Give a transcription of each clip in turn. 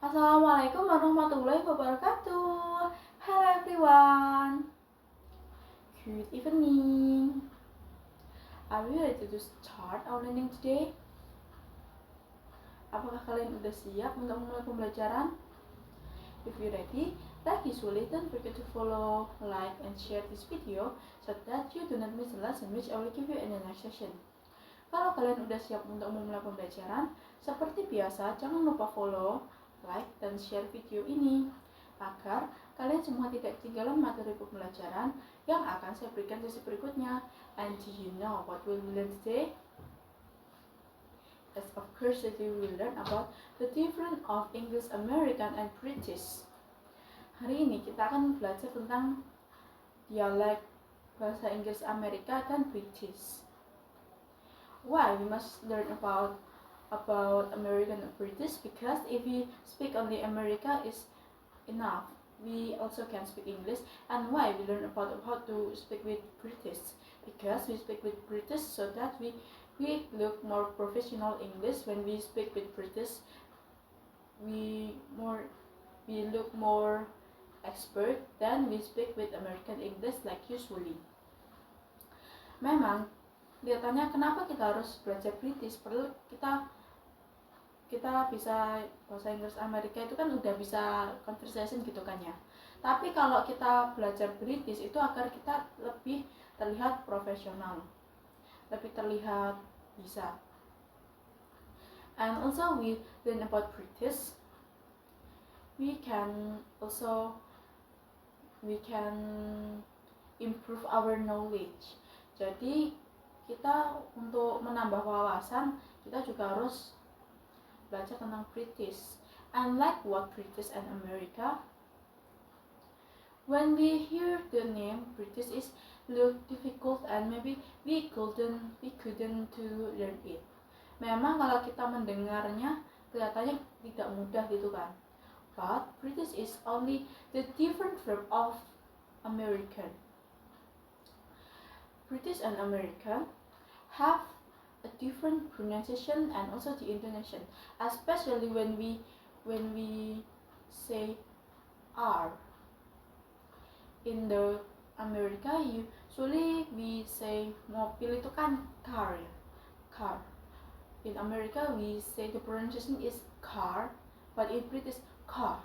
Assalamualaikum warahmatullahi wabarakatuh. Hello everyone. Good evening. Are you ready to start our learning today? Apakah kalian udah siap untuk memulai pembelajaran? If you're ready, like usually, don't forget to follow, like, and share this video so that you do not miss the lesson which I will give you in the next session. Kalau kalian udah siap untuk memulai pembelajaran, seperti biasa, jangan lupa follow, like, dan share video ini agar kalian semua tidak ketinggalan materi pembelajaran yang akan saya berikan sesi berikutnya. And do you know what we will learn today? Yes, of course, today we will learn about the difference of English, American, and British. Hari ini kita akan belajar tentang dialek bahasa Inggris Amerika dan British. Why we must learn about American and British? Because if we speak only America is enough, we also can speak English. And why we learn about how to speak with British? Because we speak with British so that we look more professional English. When we speak with British, we look more expert than we speak with American English like usually. Memang kelihatannya kenapa kita harus belajar British, padahal kita bisa bahasa Inggris Amerika itu kan udah bisa conversation gitu kan ya. Tapi kalau kita belajar British itu agar kita lebih terlihat profesional, lebih terlihat bisa. And also we learn about British, we can improve our knowledge. Jadi kita untuk menambah wawasan, kita juga harus belajar tentang British. Unlike what British and America, when we hear the name British is look difficult and maybe we couldn't to learn it. Memang kalau kita mendengarnya kelihatannya tidak mudah gitu kan. But British is only the different verb of American. British and American have a different pronunciation and also the intonation, especially when we say R. In the America usually we say mobil itu kan car. In America we say the pronunciation is car, but in British car,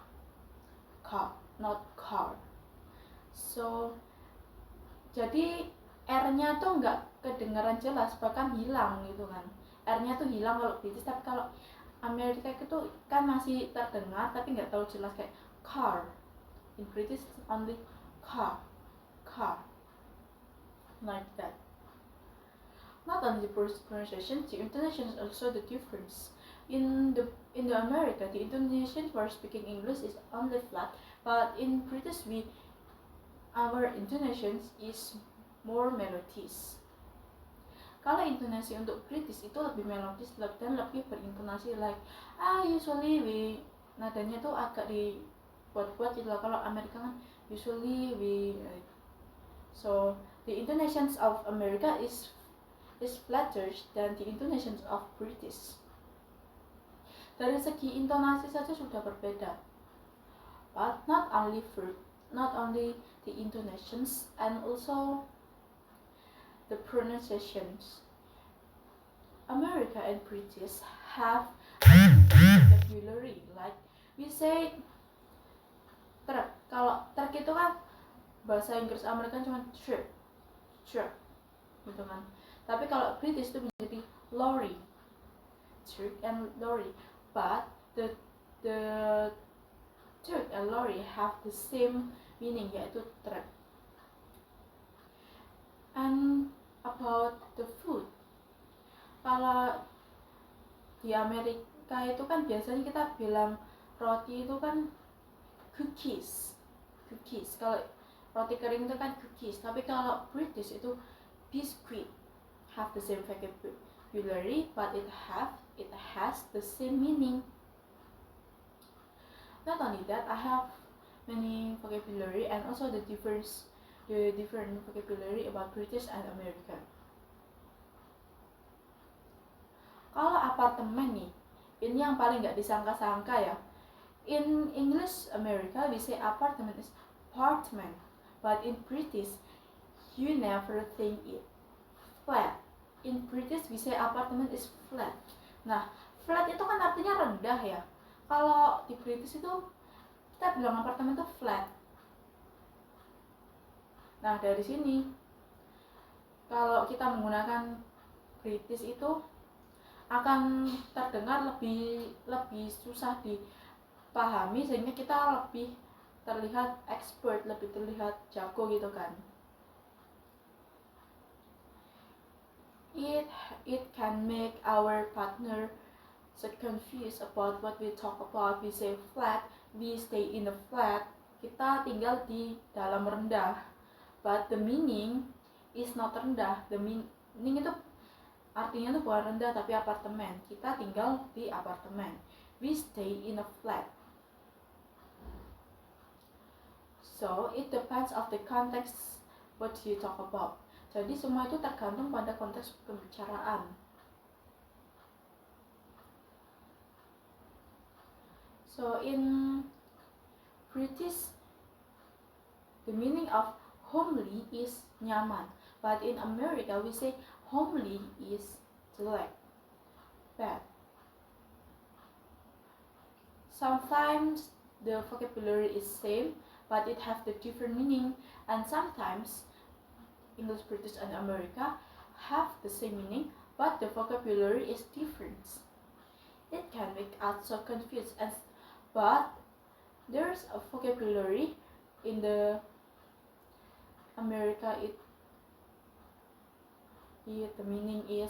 not car. So jadi R-nya tuh nggak kedengaran jelas, bahkan hilang gitu kan. R-nya tuh hilang kalau British, tapi kalau Amerika itu kan masih terdengar tapi nggak tahu jelas kayak car. In British only car, like that. Not only the pronunciation, the intonation is also the difference. In the America, the intonation for speaking English is only flat, but in British our intonation is more melodies. Kalau intonasi untuk British itu lebih melodis dan lebih berintonasi like usually nadanya tuh agak dibuat-buat gitu lah. Kalau Amerika kan usually so the intonations of America is flatter than the intonations of British. Dari segi intonasi saja sudah berbeda. But not only the intonations and also the pronunciations. America and British have a different vocabulary. Like we say truck. Kalau truck itu kan bahasa Inggris Amerika cuma truck gitu kan. Tapi kalau British itu menjadi lorry, truck and lorry. But the truck and lorry have the same meaning, yaitu truck. And about the food, kalau di Amerika itu kan biasanya kita bilang roti itu kan cookies. Kalau roti kering itu kan cookies, tapi kalau British itu biscuit. Have the same vocabulary, but it has the same meaning. Not only that, I have many vocabulary and also the different vocabulary about British and American. Kalau apartemen nih, ini yang paling nggak disangka-sangka ya. In English America, we say apartment is apartment, but in British, you never think it flat. In British, we say apartment is flat. Nah, flat itu kan artinya rendah ya. Kalau di British itu kita bilang apartemen itu flat. Nah, dari sini kalau kita menggunakan British itu akan terdengar lebih susah dipahami, sehingga kita lebih terlihat expert, lebih terlihat jago gitu kan. It can make our partner so confused about what we talk about. We say flat, we stay in a flat, kita tinggal di dalam rendah, but the meaning is not rendah. The meaning itu artinya tuh bukan rendah tapi apartemen, kita tinggal di apartemen. We stay in a flat. So it depends of the context what you talk about. Jadi semua itu tergantung pada konteks pembicaraan. So in British, the meaning of homely is nyaman, but in America we say homely is jelek, bad. Sometimes the vocabulary is same, but it have the different meaning, and sometimes English, British, and America have the same meaning, but the vocabulary is different. It can make us so confused, but there's a vocabulary in the America. The meaning is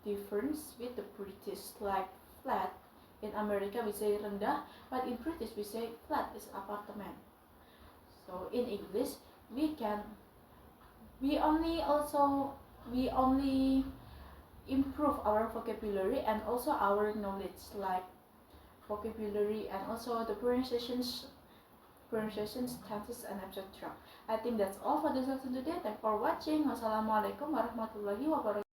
different with the British, like flat. In America we say rendah, but in British we say flat is apartment. So in English we only improve our vocabulary and also our knowledge, like vocabulary and also the pronunciations, tenses, and etc. I think that's all for this lesson today. Thanks for watching. Wassalamualaikum warahmatullahi wabarakatuh.